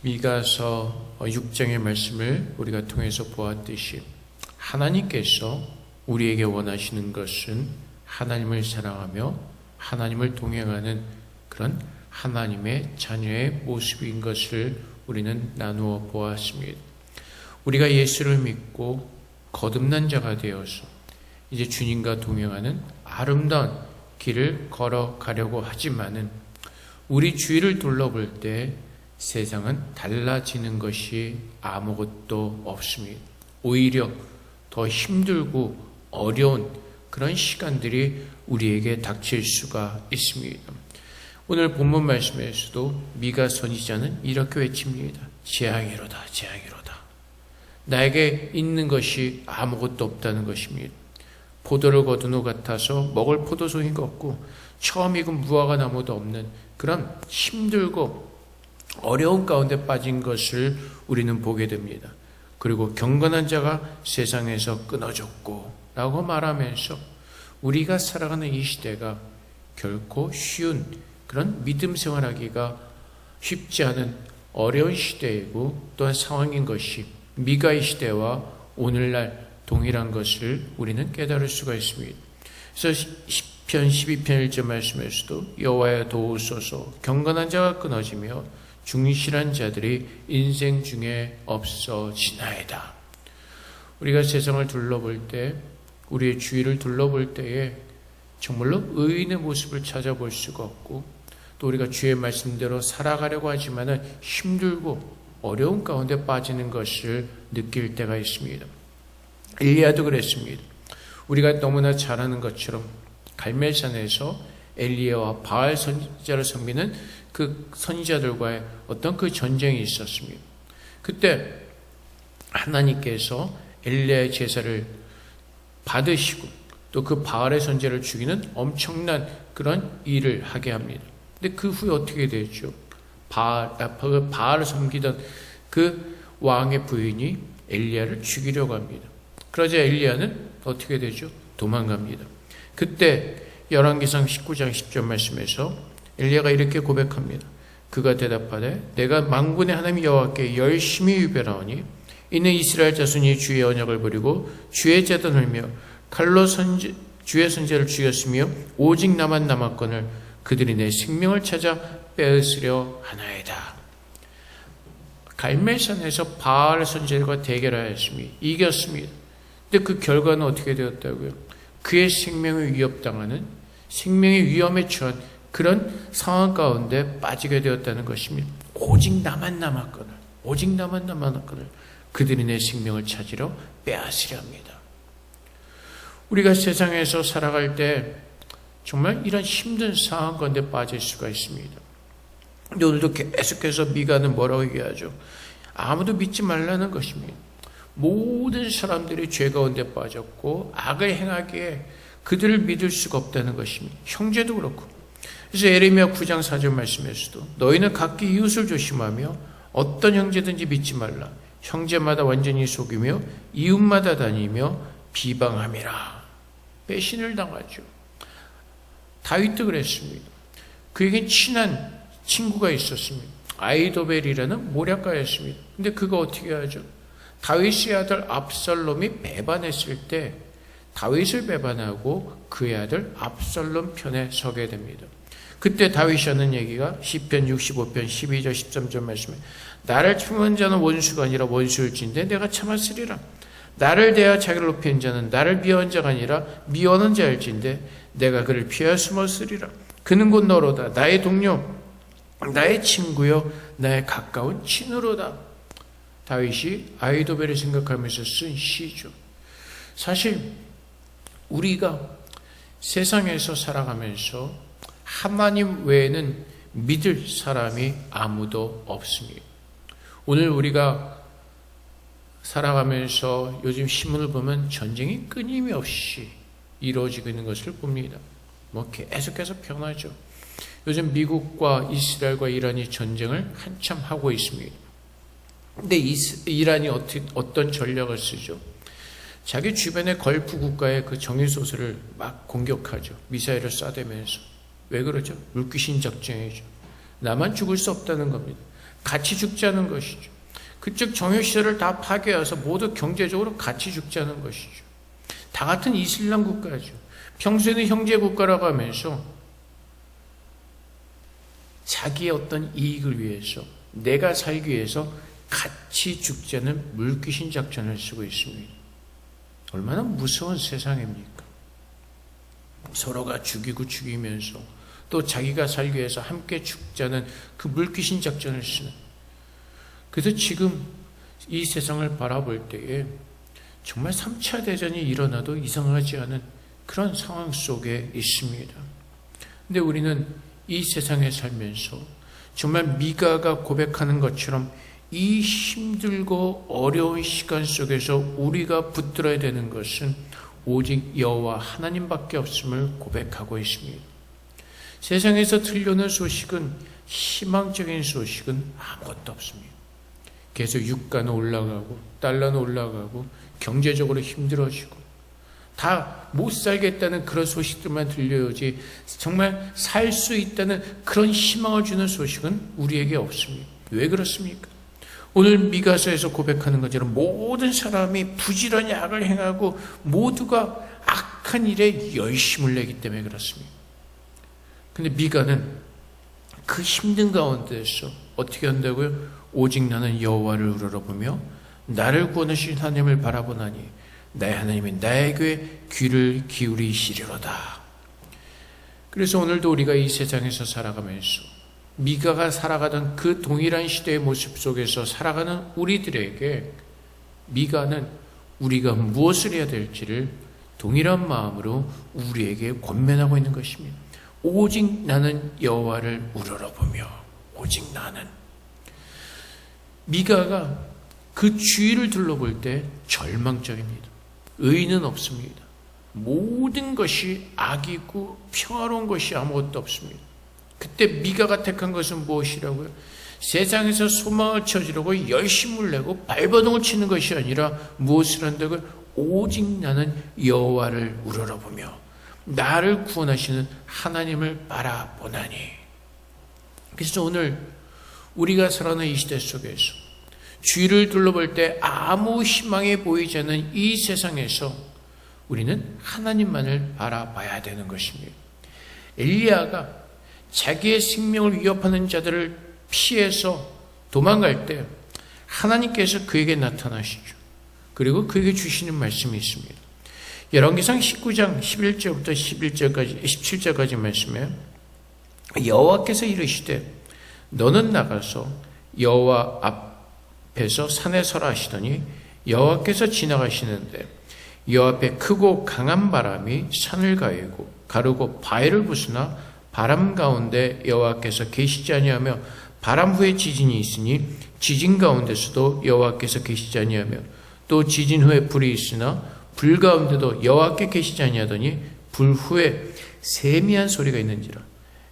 미가서 6장의 말씀을 우리가 통해서 보았듯이 하나님께서 우리에게 원하시는 것은 하나님을 사랑하며 하나님을 동행하는 그런 하나님의 자녀의 모습인 것을 우리는 나누어 보았습니다. 우리가 예수를 믿고 거듭난 자가 되어서 이제 주님과 동행하는 아름다운 길을 걸어가려고 하지만은 우리 주위를 둘러볼 때 세상은 달라지는 것이 아무것도 없습니다. 오히려 더 힘들고 어려운 그런 시간들이 우리에게 닥칠 수가 있습니다. 오늘 본문 말씀에서도 미가 선지자는 이렇게 외칩니다. 재앙이로다, 재앙이로다. 나에게 있는 것이 아무것도 없다는 것입니다. 포도를 거둔 후 같아서 먹을 포도송이가 없고 처음 익은 무화과 나무도 없는 그런 힘들고 어려운 가운데 빠진 것을 우리는 보게 됩니다. 그리고 경건한 자가 세상에서 끊어졌고 라고 말하면서 우리가 살아가는 이 시대가 결코 쉬운 그런 믿음 생활하기가 쉽지 않은 어려운 시대이고 또한 상황인 것이 미가의 시대와 오늘날 동일한 것을 우리는 깨달을 수가 있습니다. 그래서 시편 12편 1절 말씀에서도 여호와여 도우소서 경건한 자가 끊어지며 중실한 자들이 인생 중에 없어지나이다. 우리가 세상을 둘러볼 때 우리의 주위를 둘러볼 때에 정말로 의인의 모습을 찾아볼 수가 없고 또 우리가 주의 말씀대로 살아가려고 하지만은 힘들고 어려운 가운데 빠지는 것을 느낄 때가 있습니다. 엘리야도 그랬습니다. 우리가 너무나 잘 아는 것처럼 갈멜산에서 엘리야와 바알 선지자를 섬기는 그 선지자들과의 어떤 그 전쟁이 있었습니다. 그때 하나님께서 엘리야의 제사를 받으시고 또 그 바알의 선지자를 죽이는 엄청난 그런 일을 하게 합니다. 근데 그 후에 어떻게 되죠? 바알을 섬기던 그 왕의 부인이 엘리야를 죽이려고 합니다. 그러자 엘리야는 어떻게 되죠? 도망갑니다. 그때 열왕기상 19장 10절 말씀에서 엘리야가 이렇게 고백합니다. 그가 대답하되 내가 만군의 하나님 여호와께 열심히 유별하오니 이는 이스라엘 자손이 주의 언약을 버리고 주의 제단을 흘며 칼로 주의 선지자를 죽였으며 오직 나만 남았거늘 그들이 내 생명을 찾아 빼앗으려 하나이다. 갈멜산에서 바알 선지자들과 대결하였으며 이겼습니다. 근데 그 결과는 어떻게 되었다고요? 그의 생명을 위협당하는 생명의 위험에 처한 그런 상황 가운데 빠지게 되었다는 것입니다. 오직 나만 남았거늘 오직 나만 남았거늘 그들이 내 생명을 찾으려 빼앗으려 합니다. 우리가 세상에서 살아갈 때 정말 이런 힘든 상황 가운데 빠질 수가 있습니다. 근데 오늘도 계속해서 미가는 뭐라고 얘기하죠? 아무도 믿지 말라는 것입니다. 모든 사람들이 죄 가운데 빠졌고 악을 행하기에 그들을 믿을 수가 없다는 것입니다. 형제도 그렇고. 그래서 에레미야 9장 4절 말씀에서도 너희는 각기 이웃을 조심하며 어떤 형제든지 믿지 말라. 형제마다 완전히 속이며 이웃마다 다니며 비방함이라. 배신을 당하죠. 다윗도 그랬습니다. 그에겐 친한 친구가 있었습니다. 아이도벨이라는 모략가였습니다. 근데 그가 어떻게 하죠? 다윗의 아들 압살롬이 배반했을 때 다윗을 배반하고 그의 아들 압살롬 편에 서게 됩니다. 그때 다윗이 하는 얘기가 시편 65편 12절 13절 말씀에 나를 품은 자는 원수가 아니라 원수일진데 내가 참았으리라. 나를 대하여 자기를 높인 자는 나를 미워한 자가 아니라 미워하는 자일진데 내가 그를 피하여 숨었으리라. 그는 곧 너로다. 나의 동료, 나의 친구요, 나의 가까운 친으로다. 다윗이 아이도벨을 생각하면서 쓴 시죠. 사실 우리가 세상에서 살아가면서 하나님 외에는 믿을 사람이 아무도 없습니다. 오늘 우리가 살아가면서 요즘 신문을 보면 전쟁이 끊임없이 이루어지고 있는 것을 봅니다. 계속해서 변하죠. 요즘 미국과 이스라엘과 이란이 전쟁을 한참 하고 있습니다. 근데 이란이 어떤 전략을 쓰죠? 자기 주변의 걸프 국가의 그 정유소설을 막 공격하죠. 미사일을 쏴대면서. 왜 그러죠? 물귀신 작전이죠. 나만 죽을 수 없다는 겁니다. 같이 죽자는 것이죠. 그쪽 정유시설을 다 파괴해서 모두 경제적으로 같이 죽자는 것이죠. 다 같은 이슬람 국가죠. 평소에는 형제 국가라고 하면서 자기의 어떤 이익을 위해서, 내가 살기 위해서 같이 죽자는 물귀신 작전을 쓰고 있습니다. 얼마나 무서운 세상입니까? 서로가 죽이고 죽이면서 또 자기가 살기 위해서 함께 죽자는 그 물귀신 작전을 쓰는. 그래서 지금 이 세상을 바라볼 때에 정말 3차 대전이 일어나도 이상하지 않은 그런 상황 속에 있습니다. 근데 우리는 이 세상에 살면서 정말 미가가 고백하는 것처럼 이 힘들고 어려운 시간 속에서 우리가 붙들어야 되는 것은 오직 여호와 하나님밖에 없음을 고백하고 있습니다. 세상에서 들려오는 소식은, 희망적인 소식은 아무것도 없습니다. 계속 유가는 올라가고 달러는 올라가고 경제적으로 힘들어지고 다 못 살겠다는 그런 소식들만 들려오지 정말 살 수 있다는 그런 희망을 주는 소식은 우리에게 없습니다. 왜 그렇습니까? 오늘 미가서에서 고백하는 것처럼 모든 사람이 부지런히 악을 행하고 모두가 악한 일에 열심을 내기 때문에 그렇습니다. 근데 미가는 그 힘든 가운데서 어떻게 한다고요? 오직 나는 여호와를 우러러보며 나를 구원하신 하나님을 바라보나니 나의 하나님이 나에게 귀를 기울이시리로다. 그래서 오늘도 우리가 이 세상에서 살아가면서 미가가 살아가던 그 동일한 시대의 모습 속에서 살아가는 우리들에게 미가는 우리가 무엇을 해야 될지를 동일한 마음으로 우리에게 권면하고 있는 것입니다. 오직 나는 여호와를 우러러보며, 오직 나는. 미가가 그 주위를 둘러볼 때 절망적입니다. 의인은 없습니다. 모든 것이 악이고 평화로운 것이 아무것도 없습니다. 그때 미가가 택한 것은 무엇이라고요? 세상에서 소망을 찾으려고 열심을 내고 발버둥을 치는 것이 아니라 무엇을 한다고요? 오직 나는 여호와를 우러러보며 나를 구원하시는 하나님을 바라보나니. 그래서 오늘 우리가 살아가는 이 시대 속에서 주위를 둘러볼 때 아무 희망이 보이지 않는 이 세상에서 우리는 하나님만을 바라봐야 되는 것입니다. 엘리야가 자기의 생명을 위협하는 자들을 피해서 도망갈 때 하나님께서 그에게 나타나시죠. 그리고 그에게 주시는 말씀이 있습니다. 열왕기상 19장 11절부터 17절까지 말씀에 여호와께서 이르시되 너는 나가서 여호와 앞에서 산에 서라 하시더니 여호와께서 지나가시는데 여호와 앞에 크고 강한 바람이 산을 가르고 바위를 부수나 바람 가운데 여호와께서 계시지 아니하며 바람 후에 지진이 있으니 지진 가운데서도 여호와께서 계시지 아니하며 또 지진 후에 불이 있으나 불 가운데도 여호와께 계시지 아니하더니 불 후에 세미한 소리가 있는지라.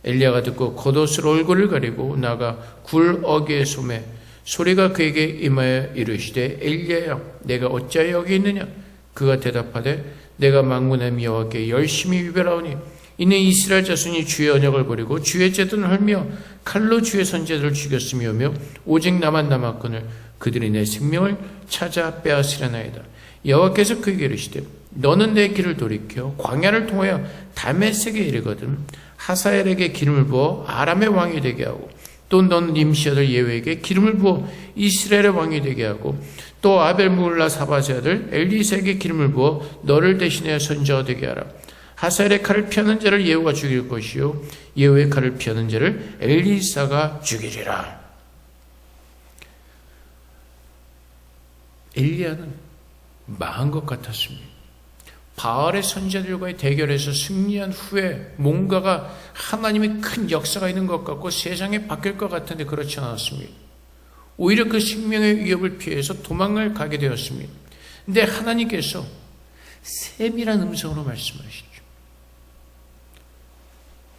엘리야가 듣고 겉옷으로 얼굴을 가리고 나가 굴 어귀에 소매 소리가 그에게 임하여 이르시되 엘리야야 내가 어찌하여 여기 있느냐. 그가 대답하되 내가 만군의 여호와께 열심히 위별하오니 이는 이스라엘 자손이 주의 언약을 버리고 주의 제도를 헐며 칼로 주의 선지자들을 죽였으며 오직 나만 남았거늘 그들이 내 생명을 찾아 빼앗으려나이다. 여호와께서 그에게 이르시되 너는 내 길을 돌이켜 광야를 통하여 다메섹에 이르거든 하사엘에게 기름을 부어 아람의 왕이 되게 하고 또 너는 님시 아들 예후에게 기름을 부어 이스라엘의 왕이 되게 하고 또 아벨무올라 사바세 아들 엘리사에게 기름을 부어 너를 대신하여 선지자가 되게 하라. 하사엘의 칼을 피하는 자를 예후가 죽일 것이요 예후의 칼을 피하는 자를 엘리사가 죽이리라. 엘리야는 망한 것 같았습니다. 바알의 선지자들과의 대결에서 승리한 후에 뭔가가 하나님의 큰 역사가 있는 것 같고 세상이 바뀔 것 같은데 그렇지 않았습니다. 오히려 그 생명의 위협을 피해서 도망을 가게 되었습니다. 근데 하나님께서 세밀한 음성으로 말씀하시죠.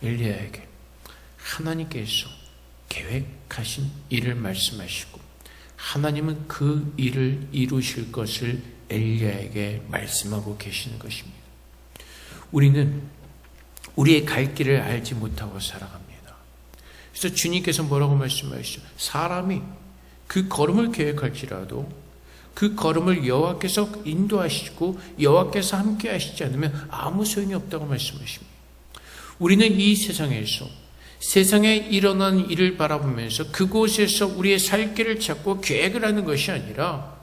엘리야에게 하나님께서 계획하신 일을 말씀하시고 하나님은 그 일을 이루실 것을 엘리야에게 말씀하고 계시는 것입니다. 우리는 우리의 갈 길을 알지 못하고 살아갑니다. 그래서 주님께서 뭐라고 말씀하시죠? 사람이 그 걸음을 계획할지라도 그 걸음을 여호와께서 인도하시고 여호와께서 함께 하시지 않으면 아무 소용이 없다고 말씀하십니다. 우리는 이 세상에서 세상에 일어난 일을 바라보면서 그곳에서 우리의 살 길을 찾고 계획을 하는 것이 아니라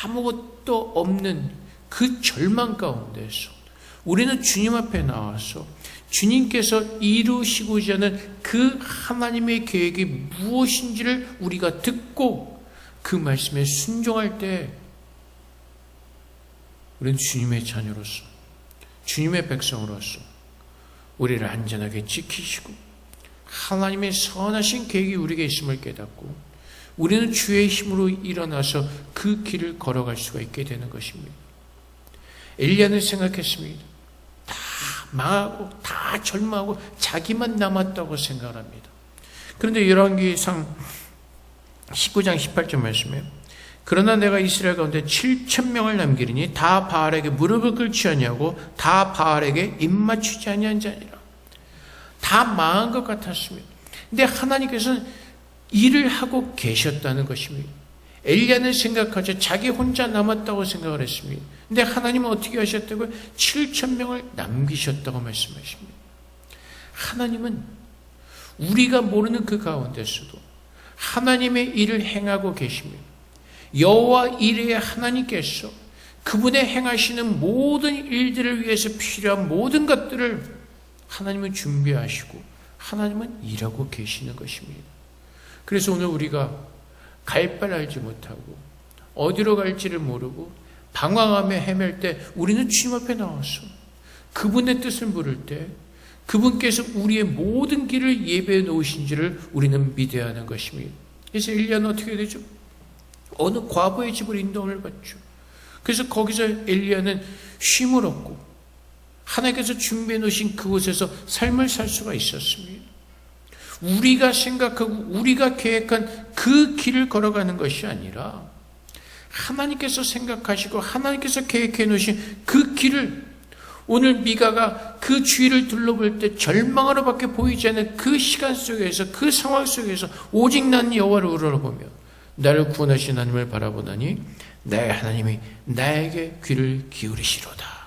아무것도 없는 그 절망 가운데서 우리는 주님 앞에 나와서 주님께서 이루시고자 하는 그 하나님의 계획이 무엇인지를 우리가 듣고 그 말씀에 순종할 때 우리는 주님의 자녀로서 주님의 백성으로서 우리를 안전하게 지키시고 하나님의 선하신 계획이 우리에게 있음을 깨닫고 우리는 주의 힘으로 일어나서 그 길을 걸어갈 수가 있게 되는 것입니다. 엘리야는 생각했습니다. 다 망하고 다 절망하고 자기만 남았다고 생각을 합니다. 그런데 열왕기상 19장 18절 말씀에 그러나 내가 이스라엘 가운데 7,000명을 남기리니 다 바알에게 무릎을 꿇지 아니하고 다 바알에게 입맞추지 아니한 자니라. 다 망한 것 같았습니다. 근데 하나님께서는 일을 하고 계셨다는 것입니다. 엘리야는 생각하죠. 자기 혼자 남았다고 생각을 했습니다. 근데 하나님은 어떻게 하셨다고요? 7,000명을 남기셨다고 말씀하십니다. 하나님은 우리가 모르는 그 가운데서도 하나님의 일을 행하고 계십니다. 여호와 이레의 하나님께서 그분의 행하시는 모든 일들을 위해서 필요한 모든 것들을 하나님은 준비하시고 하나님은 일하고 계시는 것입니다. 그래서 오늘 우리가 갈 바를 알지 못하고 어디로 갈지를 모르고 방황하며 헤맬 때 우리는 주님 앞에 나와서 그분의 뜻을 물을 때 그분께서 우리의 모든 길을 예배해 놓으신지를 우리는 믿어야 하는 것입니다. 그래서 엘리야는 어떻게 되죠? 어느 과부의 집으로 인도함을 받죠. 그래서 거기서 엘리야는 쉼을 얻고 하나님께서 준비해 놓으신 그곳에서 삶을 살 수가 있었습니다. 우리가 생각하고 우리가 계획한 그 길을 걸어가는 것이 아니라 하나님께서 생각하시고 하나님께서 계획해 놓으신 그 길을 오늘 미가가 그 주위를 둘러볼 때 절망으로 밖에 보이지 않는 그 시간 속에서 그 상황 속에서 오직 난 여호와를 우러러보며 나를 구원하신 하나님을 바라보나니 나의 하나님이 나에게 귀를 기울이시로다.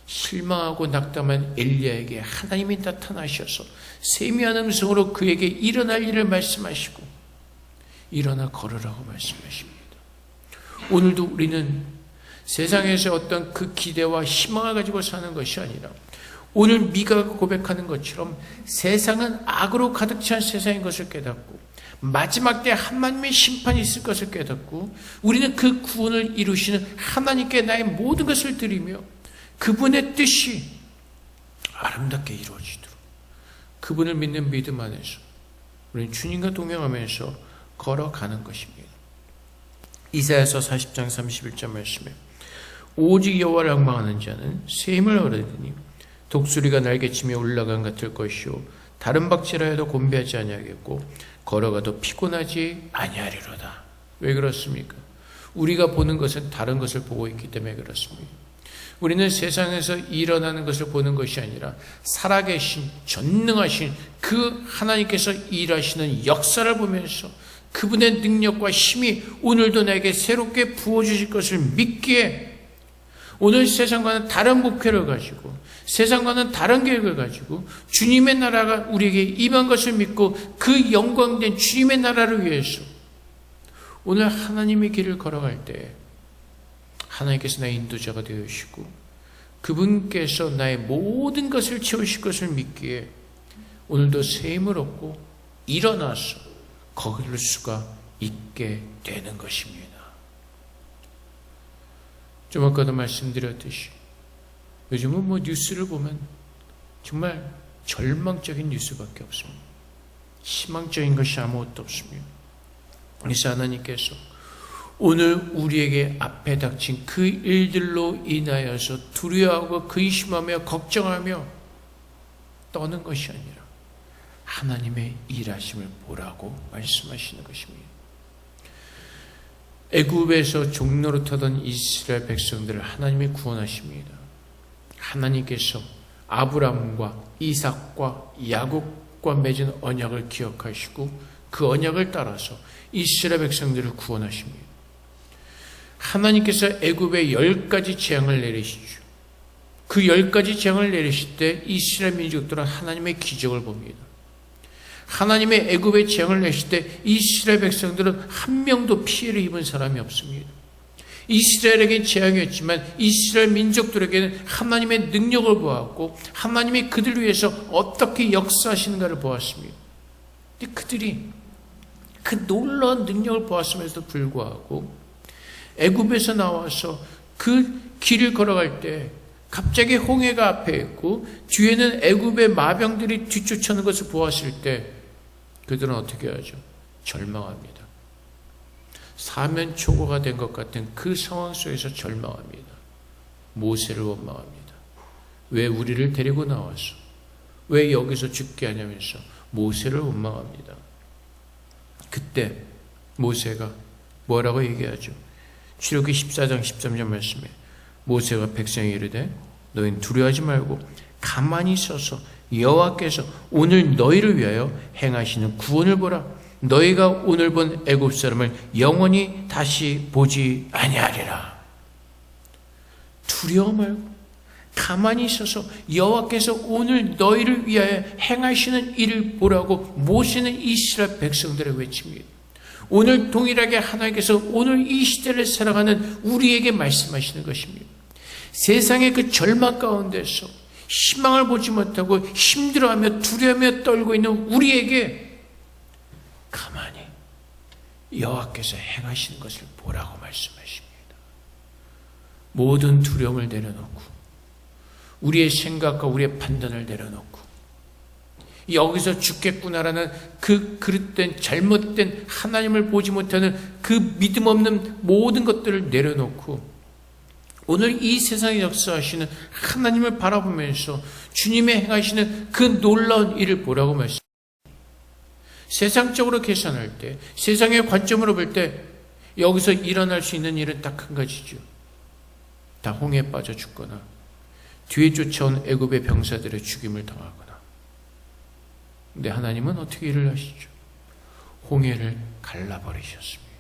실망하고 낙담한 엘리야에게 하나님이 나타나셔서 세미한 음성으로 그에게 일어날 일을 말씀하시고 일어나 걸으라고 말씀하십니다. 오늘도 우리는 세상에서 어떤 그 기대와 희망을 가지고 사는 것이 아니라 오늘 미가가 고백하는 것처럼 세상은 악으로 가득 찬 세상인 것을 깨닫고 마지막 때 하나님의 심판이 있을 것을 깨닫고 우리는 그 구원을 이루시는 하나님께 나의 모든 것을 드리며 그분의 뜻이 아름답게 이루어지도록 그분을 믿는 믿음 안에서 우리는 주님과 동행하면서 걸어가는 것입니다. 이사야서 40장 31절 말씀에 오직 여호와를 앙망하는 자는 새 힘을 얻으리니 독수리가 날개치며 올라간 같을 것이요 다른 박질하여도 곤배하지 아니하겠고 걸어가도 피곤하지 아니하리로다. 왜 그렇습니까? 우리가 보는 것은 다른 것을 보고 있기 때문에 그렇습니다. 우리는 세상에서 일어나는 것을 보는 것이 아니라 살아계신 전능하신 그 하나님께서 일하시는 역사를 보면서 그분의 능력과 힘이 오늘도 내게 새롭게 부어주실 것을 믿기에 오늘 세상과는 다른 목표를 가지고 세상과는 다른 계획을 가지고 주님의 나라가 우리에게 임한 것을 믿고 그 영광된 주님의 나라를 위해서 오늘 하나님의 길을 걸어갈 때 하나님께서 나의 인도자가 되어주시고 그분께서 나의 모든 것을 채우실 것을 믿기에 오늘도 새 힘을 얻고 일어나서 거길 수가 있게 되는 것입니다. 좀 아까도 말씀드렸듯이 요즘은 뉴스를 보면 정말 절망적인 뉴스밖에 없습니다. 희망적인 것이 아무것도 없습니다. 그래서 하나님께서 오늘 우리에게 앞에 닥친 그 일들로 인하여서 두려워하고 근심하며 걱정하며 떠는 것이 아니라 하나님의 일하심을 보라고 말씀하시는 것입니다. 애굽에서 종로로 타던 이스라엘 백성들을 하나님이 구원하십니다. 하나님께서 아브라함과 이삭과 야곱 애굽과 맺은 언약을 기억하시고 그 언약을 따라서 이스라엘 백성들을 구원하십니다. 하나님께서 애굽에 10가지 재앙을 내리시죠. 그 10가지 재앙을 내리실 때 이스라엘 민족들은 하나님의 기적을 봅니다. 하나님의 애굽의 재앙을 내실 때 이스라엘 백성들은 한 명도 피해를 입은 사람이 없습니다. 이스라엘에게 재앙이었지만 이스라엘 민족들에게는 하나님의 능력을 보았고 하나님이 그들을 위해서 어떻게 역사하시는가를 보았습니다. 근데 그들이 그 놀라운 능력을 보았음에도 불구하고 애굽에서 나와서 그 길을 걸어갈 때 갑자기 홍해가 앞에 있고 뒤에는 애굽의 마병들이 뒤쫓아오는 것을 보았을 때 그들은 어떻게 하죠? 절망합니다. 사면초고가 된 것 같은 그 상황 속에서 절망합니다. 모세를 원망합니다. 왜 우리를 데리고 나와서 왜 여기서 죽게 하냐면서 모세를 원망합니다. 그때 모세가 뭐라고 얘기하죠? 출애굽기 14장 13절 말씀에 모세가 백성에게 이르되 너희는 두려워하지 말고 가만히 서서 여호와께서 오늘 너희를 위하여 행하시는 구원을 보라. 너희가 오늘 본 애굽 사람을 영원히 다시 보지 아니하리라. 두려워 말고 가만히 있어서 여호와께서 오늘 너희를 위하여 행하시는 일을 보라고 모세는 이스라엘 백성들에게 외칩니다. 오늘 동일하게 하나님께서 오늘 이 시대를 살아가는 우리에게 말씀하시는 것입니다. 세상의 그 절망 가운데서 희망을 보지 못하고 힘들어하며 두려워하며 떨고 있는 우리에게 가만히 여호와께서 행하시는 것을 보라고 말씀하십니다. 모든 두려움을 내려놓고 우리의 생각과 우리의 판단을 내려놓고 여기서 죽겠구나라는 그 그릇된 잘못된 하나님을 보지 못하는 그 믿음 없는 모든 것들을 내려놓고 오늘 이 세상에 역사하시는 하나님을 바라보면서 주님의 행하시는 그 놀라운 일을 보라고 말씀합니다. 세상적으로 계산할 때, 세상의 관점으로 볼 때 여기서 일어날 수 있는 일은 딱 한 가지죠. 다 홍해에 빠져 죽거나 뒤에 쫓아온 애굽의 병사들의 죽임을 당하거나. 근데 하나님은 어떻게 일을 하시죠? 홍해를 갈라버리셨습니다.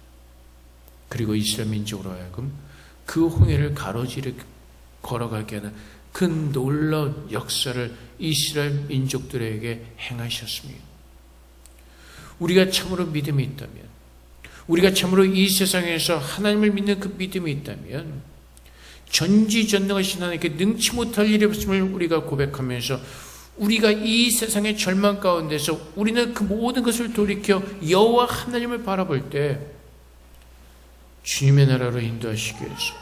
그리고 이스라엘 민족으로 하여금 그 홍해를 가로지르 걸어가게 하는 그 놀라운 역사를 이스라엘 민족들에게 행하셨습니다. 우리가 참으로 믿음이 있다면, 우리가 참으로 이 세상에서 하나님을 믿는 그 믿음이 있다면 전지전능하신 하나님께 능치 못할 일이 없음을 우리가 고백하면서 우리가 이 세상의 절망 가운데서 우리는 그 모든 것을 돌이켜 여호와 하나님을 바라볼 때 주님의 나라로 인도하시기 위해서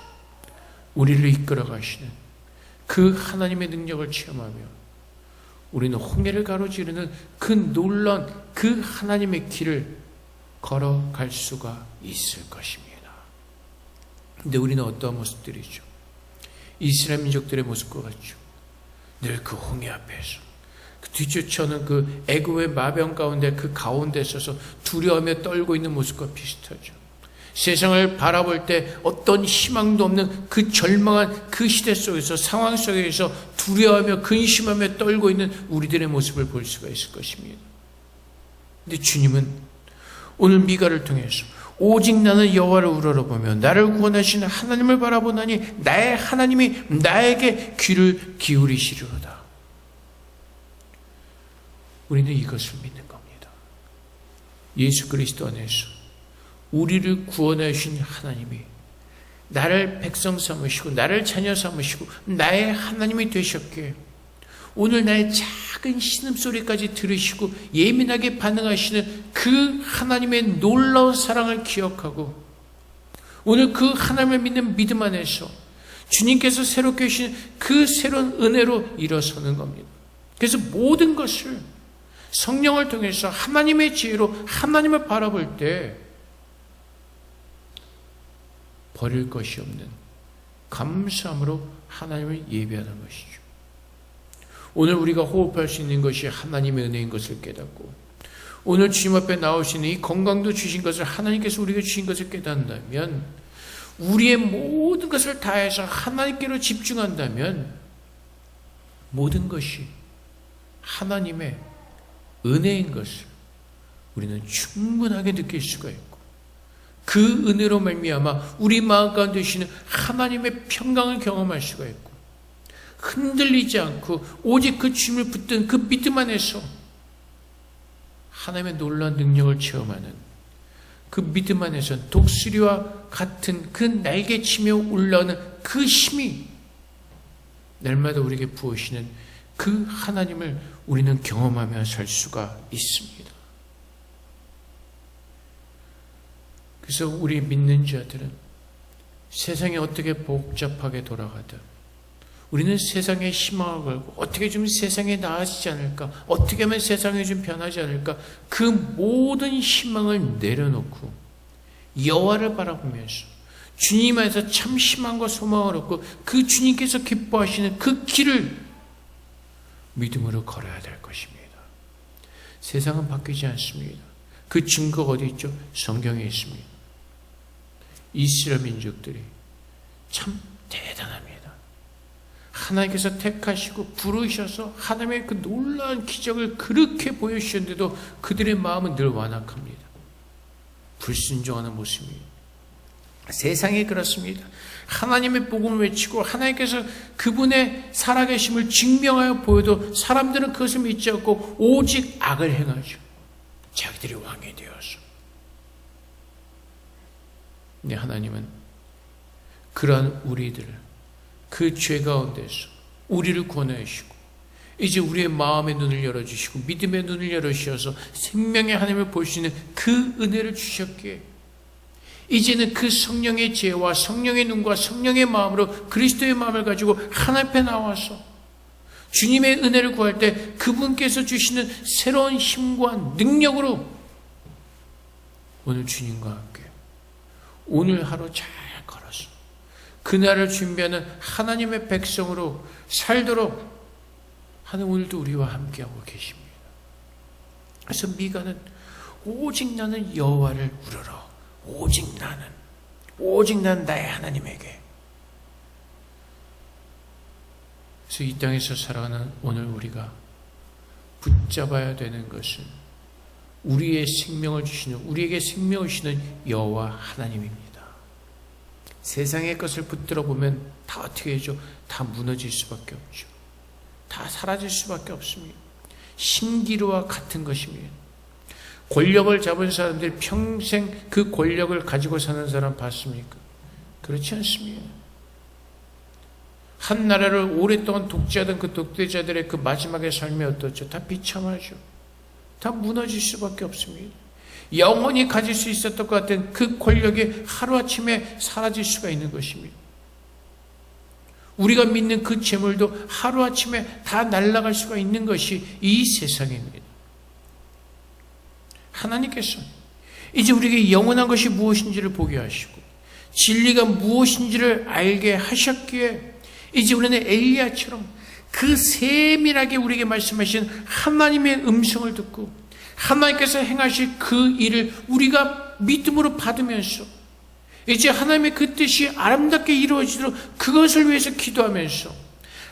우리를 이끌어 가시는 그 하나님의 능력을 체험하며 우리는 홍해를 가로지르는 그 놀라운 그 하나님의 길을 걸어갈 수가 있을 것입니다. 근데 우리는 어떠한 모습들이죠? 이스라엘 민족들의 모습과 같죠. 늘 그 홍해 앞에서 그 뒤쫓아오는 그 애굽의 마병 가운데 그 가운데 서서 두려워하며 떨고 있는 모습과 비슷하죠. 세상을 바라볼 때 어떤 희망도 없는 그 절망한 그 시대 속에서 상황 속에서 두려워하며 근심하며 떨고 있는 우리들의 모습을 볼 수가 있을 것입니다. 근데 주님은 오늘 미가를 통해서 오직 나는 여호와를 우러러보며 나를 구원하시는 하나님을 바라보나니 나의 하나님이 나에게 귀를 기울이시리로다. 우리는 이것을 믿는 겁니다. 예수 그리스도 안에서 우리를 구원하신 하나님이 나를 백성 삼으시고 나를 자녀 삼으시고 나의 하나님이 되셨기에 오늘 나의 작은 신음소리까지 들으시고 예민하게 반응하시는 그 하나님의 놀라운 사랑을 기억하고 오늘 그 하나님을 믿는 믿음 안에서 주님께서 새롭게 주신 그 새로운 은혜로 일어서는 겁니다. 그래서 모든 것을 성령을 통해서 하나님의 지혜로 하나님을 바라볼 때 버릴 것이 없는 감사함으로 하나님을 예배하는 것이죠. 오늘 우리가 호흡할 수 있는 것이 하나님의 은혜인 것을 깨닫고 오늘 주님 앞에 나오시는 이 건강도 주신 것을 하나님께서 우리에게 주신 것을 깨닫는다면 우리의 모든 것을 다해서 하나님께로 집중한다면 모든 것이 하나님의 은혜인 것을 우리는 충분하게 느낄 수가 있고, 그 은혜로 말미암아 우리 마음 가운데 계시는 하나님의 평강을 경험할 수가 있고, 흔들리지 않고 오직 그 주님을 붙든 그 믿음 안에서 하나님의 놀라운 능력을 체험하는 그 믿음 안에서 독수리와 같은 그 날개치며 올라오는 그 힘이 날마다 우리에게 부으시는 그 하나님을 우리는 경험하며 살 수가 있습니다. 그래서 우리 믿는 자들은 세상이 어떻게 복잡하게 돌아가든 우리는 세상에 희망을 걸고 어떻게 좀 세상이 나아지지 않을까, 어떻게 하면 세상이 좀 변하지 않을까, 그 모든 희망을 내려놓고 여호와를 바라보면서 주님 안에서 참 희망과 소망을 얻고 그 주님께서 기뻐하시는 그 길을 믿음으로 걸어야 될 것입니다. 세상은 바뀌지 않습니다. 그 증거가 어디 있죠? 성경에 있습니다. 이스라엘 민족들이 참 대단합니다. 하나님께서 택하시고 부르셔서 하나님의 그 놀라운 기적을 그렇게 보여주셨는데도 그들의 마음은 늘 완악합니다. 불순종하는 모습입니다. 세상이 그렇습니다. 하나님의 복음을 외치고 하나님께서 그분의 살아계심을 증명하여 보여도 사람들은 그것을 믿지 않고 오직 악을 행하죠. 자기들이 왕이 되어서. 근데 하나님은 그러한 우리들을 그 죄 가운데서 우리를 구원하시고 이제 우리의 마음의 눈을 열어주시고 믿음의 눈을 열어주셔서 생명의 하나님을 볼 수 있는 그 은혜를 주셨기에 이제는 그 성령의 지혜와 성령의 눈과 성령의 마음으로 그리스도의 마음을 가지고 하나님 앞에 나와서 주님의 은혜를 구할 때 그분께서 주시는 새로운 힘과 능력으로 오늘 주님과 함께 오늘 하루 잘 걸어서 그날을 준비하는 하나님의 백성으로 살도록 하나님 오늘도 우리와 함께하고 계십니다. 그래서 미가는 오직 나는 여호와를 우러러 오직 나는 나의 하나님에게. 그래서 이 땅에서 살아가는 오늘 우리가 붙잡아야 되는 것은 우리의 생명을 주시는, 우리에게 생명을 주시는 여호와 하나님입니다. 세상의 것을 붙들어 보면 다 어떻게 해죠? 다 무너질 수밖에 없죠. 다 사라질 수밖에 없습니다. 신기루와 같은 것입니다. 권력을 잡은 사람들이 평생 그 권력을 가지고 사는 사람 봤습니까? 그렇지 않습니다. 한 나라를 오랫동안 독재하던 그 독재자들의 그 마지막의 삶이 어떻죠? 다 비참하죠. 다 무너질 수밖에 없습니다. 영원히 가질 수 있었던 것 같은 그 권력이 하루아침에 사라질 수가 있는 것입니다. 우리가 믿는 그 재물도 하루아침에 다 날아갈 수가 있는 것이 이 세상입니다. 하나님께서 이제 우리에게 영원한 것이 무엇인지를 보게 하시고 진리가 무엇인지를 알게 하셨기에 이제 우리는 엘리야처럼 그 세밀하게 우리에게 말씀하신 하나님의 음성을 듣고 하나님께서 행하실 그 일을 우리가 믿음으로 받으면서 이제 하나님의 그 뜻이 아름답게 이루어지도록 그것을 위해서 기도하면서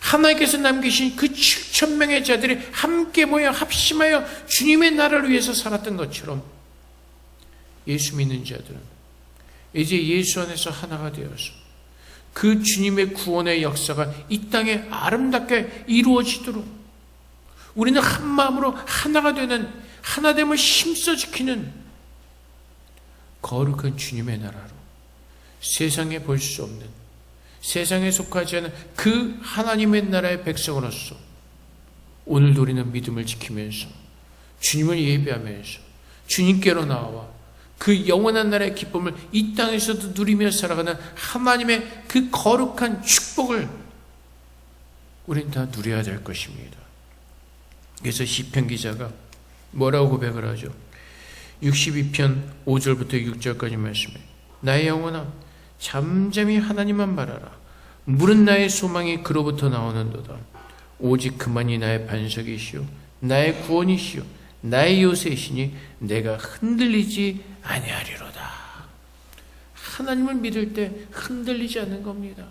하나님께서 남기신 그 7,000명의 자들이 함께 모여 합심하여 주님의 나라를 위해서 살았던 것처럼 예수 믿는 자들은 이제 예수 안에서 하나가 되어서 그 주님의 구원의 역사가 이 땅에 아름답게 이루어지도록 우리는 한 마음으로 하나가 되는, 하나됨을 힘써 지키는 거룩한 주님의 나라로 세상에 볼 수 없는, 세상에 속하지 않은 그 하나님의 나라의 백성으로서 오늘도 우리는 믿음을 지키면서 주님을 예배하면서 주님께로 나와 그 영원한 나라의 기쁨을 이 땅에서도 누리며 살아가는 하나님의 그 거룩한 축복을 우리는 다 누려야 될 것입니다. 그래서 시편 기자가 뭐라고 고백을 하죠? 62편 5절부터 6절까지 말씀해 나의 영혼아 잠잠히 하나님만 바라라. 물은 나의 소망이 그로부터 나오는도다. 오직 그만이 나의 반석이시오 나의 구원이시오 나의 요새이시니 내가 흔들리지 아니하리로다. 하나님을 믿을 때 흔들리지 않는 겁니다.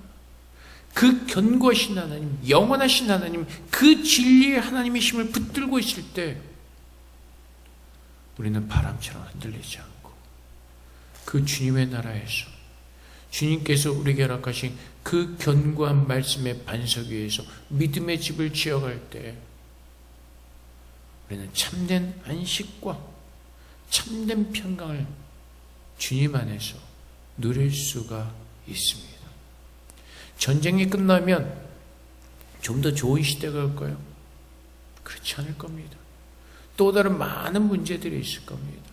그 견고하신 하나님, 영원하신 하나님, 그 진리의 하나님의 힘을 붙들고 있을 때 우리는 바람처럼 흔들리지 않고 그 주님의 나라에서 주님께서 우리에게 허락하신 그 견고한 말씀의 반석 위에서 믿음의 집을 지어갈 때 우리는 참된 안식과 참된 평강을 주님 안에서 누릴 수가 있습니다. 전쟁이 끝나면 좀 더 좋은 시대가 올까요? 그렇지 않을 겁니다. 또 다른 많은 문제들이 있을 겁니다.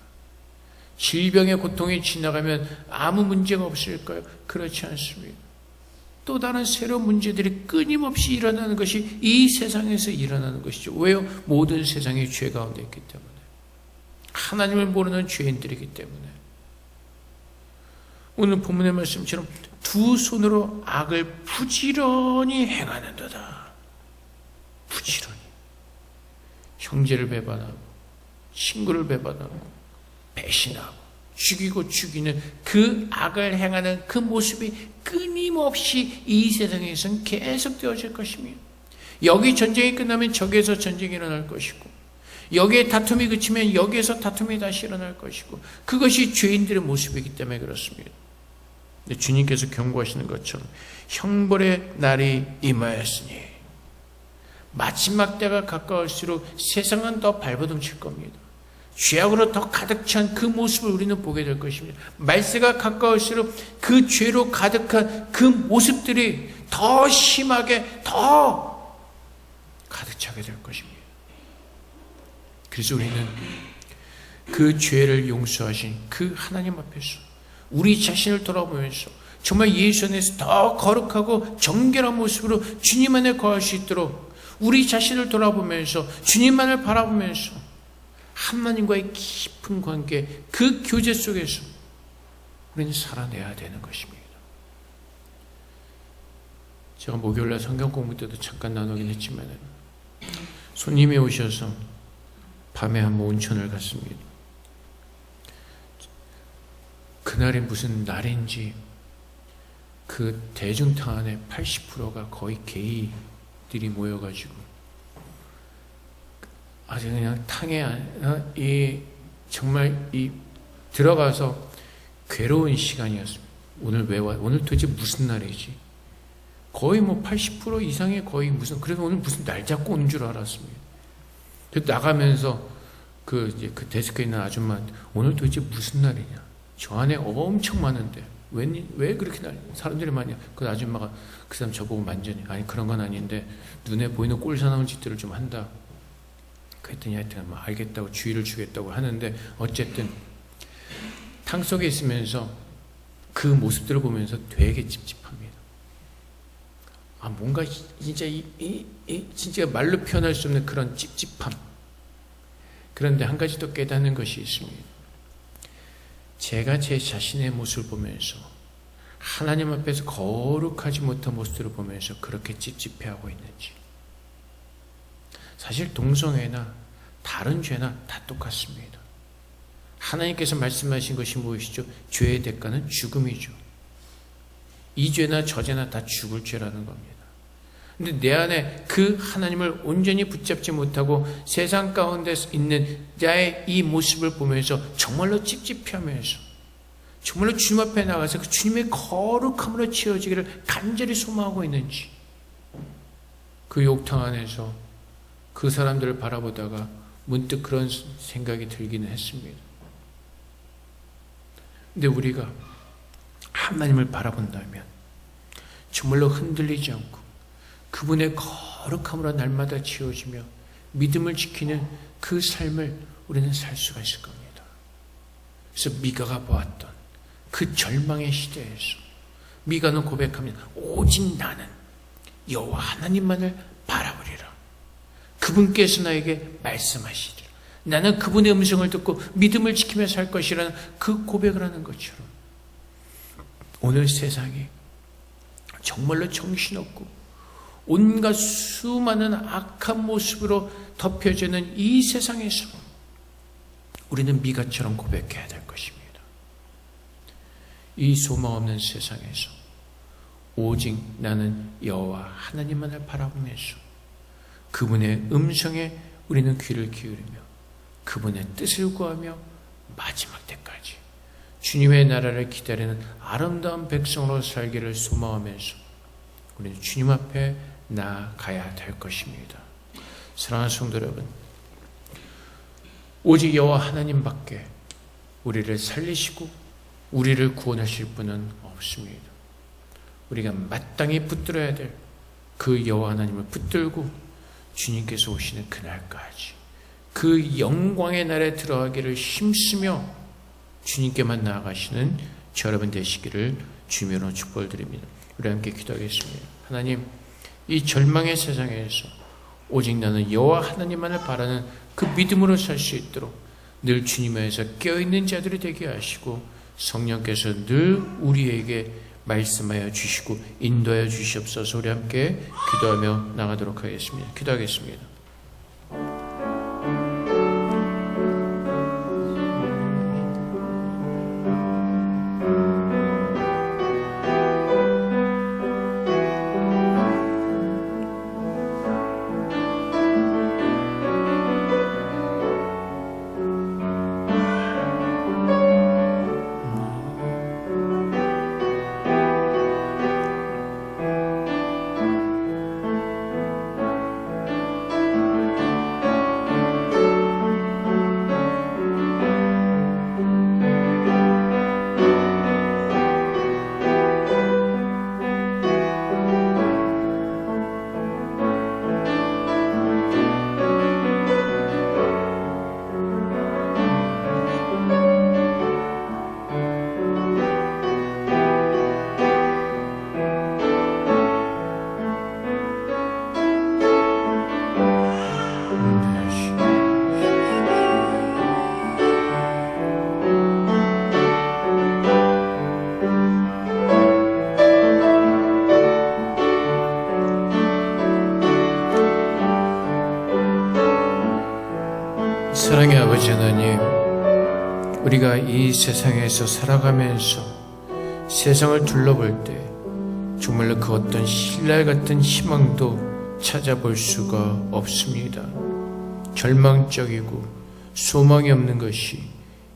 질병의 고통이 지나가면 아무 문제가 없을까요? 그렇지 않습니다. 또 다른 새로운 문제들이 끊임없이 일어나는 것이 이 세상에서 일어나는 것이죠. 왜요? 모든 세상이 죄 가운데 있기 때문에. 하나님을 모르는 죄인들이기 때문에. 오늘 본문의 말씀처럼 두 손으로 악을 부지런히 행하는도다. 부지런히. 형제를 배반하고 친구를 배반하고 배신하고 죽이고 죽이는 그 악을 행하는 그 모습이 끊임없이 이 세상에서는 계속 되어질 것입니다. 여기 전쟁이 끝나면 저기에서 전쟁이 일어날 것이고 여기에 다툼이 그치면 여기에서 다툼이 다시 일어날 것이고 그것이 죄인들의 모습이기 때문에 그렇습니다. 근데 주님께서 경고하시는 것처럼 형벌의 날이 임하였으니 마지막 때가 가까울수록 세상은 더 발버둥칠 겁니다. 죄악으로 더 가득 찬 그 모습을 우리는 보게 될 것입니다. 말세가 가까울수록 그 죄로 가득한 그 모습들이 더 심하게 더 가득 차게 될 것입니다. 그래서 우리는 그 죄를 용서하신 그 하나님 앞에서 우리 자신을 돌아보면서 정말 예수 안에서 더 거룩하고 정결한 모습으로 주님 안에 거할 수 있도록 우리 자신을 돌아보면서 주님만을 바라보면서 하나님과의 깊은 관계, 그 교제 속에서 우리는 살아내야 되는 것입니다. 제가 목요일날 성경 공부 때도 잠깐 나누긴 했지만 손님이 오셔서 밤에 한번 온천을 갔습니다. 그날이 무슨 날인지 그 대중탕 안에 80%가 거의 게이들이 모여가지고 아주 그냥 탕에 정말 들어가서 괴로운 시간이었습니다. 오늘 왜 와? 오늘 도대체 무슨 날이지? 거의 80% 이상의 거의 그래서 오늘 무슨 날 잡고 오는 줄 알았습니다. 그래서 나가면서 그 데스크에 있는 아줌마 오늘 도대체 무슨 날이냐? 저 안에 엄청 많은데 왜 그렇게 사람들이 많냐? 그 아줌마가 그 사람 저보고 만전히 아니 그런 건 아닌데 눈에 보이는 꼴사나운 짓들을 좀 한다. 그랬더니 하여튼 알겠다고 주의를 주겠다고 하는데 어쨌든 탕 속에 있으면서 그 모습들을 보면서 되게 찝찝합니다. 뭔가 진짜 진짜 말로 표현할 수 없는 그런 찝찝함. 그런데 한 가지 더 깨닫는 것이 있습니다. 제가 제 자신의 모습을 보면서 하나님 앞에서 거룩하지 못한 모습들을 보면서 그렇게 찝찝해하고 있는지. 사실 동성애나 다른 죄나 다 똑같습니다. 하나님께서 말씀하신 것이 무엇이죠? 죄의 대가는 죽음이죠. 이 죄나 저 죄나 다 죽을 죄라는 겁니다. 근데 내 안에 그 하나님을 온전히 붙잡지 못하고 세상 가운데 있는 나의 이 모습을 보면서 정말로 찝찝해하면서 정말로 주님 앞에 나가서 그 주님의 거룩함으로 채워지기를 간절히 소망하고 있는지 그 욕탕 안에서 그 사람들을 바라보다가 문득 그런 생각이 들기는 했습니다. 근데 우리가 하나님을 바라본다면 정말로 흔들리지 않고 그분의 거룩함으로 날마다 지어지며 믿음을 지키는 그 삶을 우리는 살 수가 있을 겁니다. 그래서 미가가 보았던 그 절망의 시대에서 미가는 고백합니다. 오직 나는 여호와 하나님만을 바라보리라. 그분께서 나에게 말씀하시리라. 나는 그분의 음성을 듣고 믿음을 지키며 살 것이라는 그 고백을 하는 것처럼 오늘 세상에 정말로 정신없고 온갖 수많은 악한 모습으로 덮여지는 이 세상에서 우리는 미가처럼 고백해야 될 것입니다. 이 소망 없는 세상에서 오직 나는 여호와 하나님만을 바라보면서 그분의 음성에 우리는 귀를 기울이며 그분의 뜻을 구하며 마지막 때까지 주님의 나라를 기다리는 아름다운 백성으로 살기를 소망하면서 우리는 주님 앞에 나아가야 될 것입니다. 사랑하는 성도 여러분, 오직 여호와 하나님밖에 우리를 살리시고 우리를 구원하실 분은 없습니다. 우리가 마땅히 붙들어야 될 그 여호와 하나님을 붙들고 주님께서 오시는 그날까지 그 영광의 날에 들어가기를 힘쓰며 주님께만 나아가시는 저 여러분 되시기를 주님으로 축복드립니다. 우리 함께 기도하겠습니다. 하나님, 이 절망의 세상에서 오직 나는 여호와 하나님만을 바라는 그 믿음으로 살 수 있도록 늘 주님 안에서 깨어있는 자들이 되게 하시고 성령께서 늘 우리에게 말씀하여 주시고 인도하여 주시옵소서. 우리 함께 기도하며 나가도록 하겠습니다. 기도하겠습니다. 사랑의 아버지 하나님, 우리가 이 세상에서 살아가면서 세상을 둘러볼 때 정말로 그 어떤 신랄 같은 희망도 찾아볼 수가 없습니다. 절망적이고 소망이 없는 것이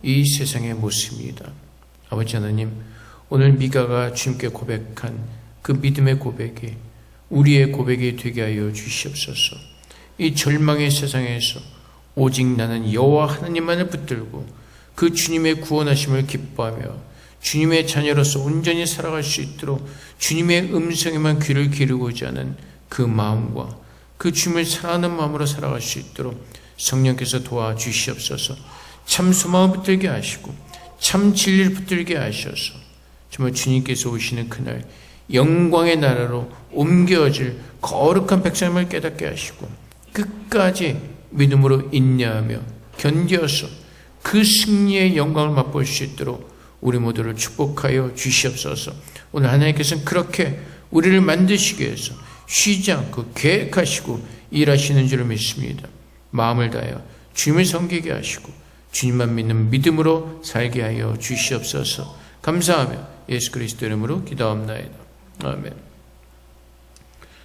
이 세상의 모습입니다. 아버지 하나님, 오늘 미가가 주님께 고백한 그 믿음의 고백이 우리의 고백이 되게 하여 주시옵소서. 이 절망의 세상에서 오직 나는 여호와 하나님만을 붙들고 그 주님의 구원하심을 기뻐하며 주님의 자녀로서 온전히 살아갈 수 있도록 주님의 음성에만 귀를 기르고자 하는 그 마음과 그 주님을 사랑하는 마음으로 살아갈 수 있도록 성령께서 도와주시옵소서. 참 소망을 붙들게 하시고 참 진리를 붙들게 하셔서 정말 주님께서 오시는 그날 영광의 나라로 옮겨질 거룩한 백성임을 깨닫게 하시고 끝까지 믿음으로 인내하며 견뎌서 그 승리의 영광을 맛볼 수 있도록 우리 모두를 축복하여 주시옵소서. 오늘 하나님께서는 그렇게 우리를 만드시기 위해서 쉬지 않고 계획하시고 일하시는 줄 믿습니다. 마음을 다하여 주님을 섬기게 하시고 주님만 믿는 믿음으로 살게 하여 주시옵소서. 감사하며 예수 그리스도 이름으로 기도합나이다. 아멘.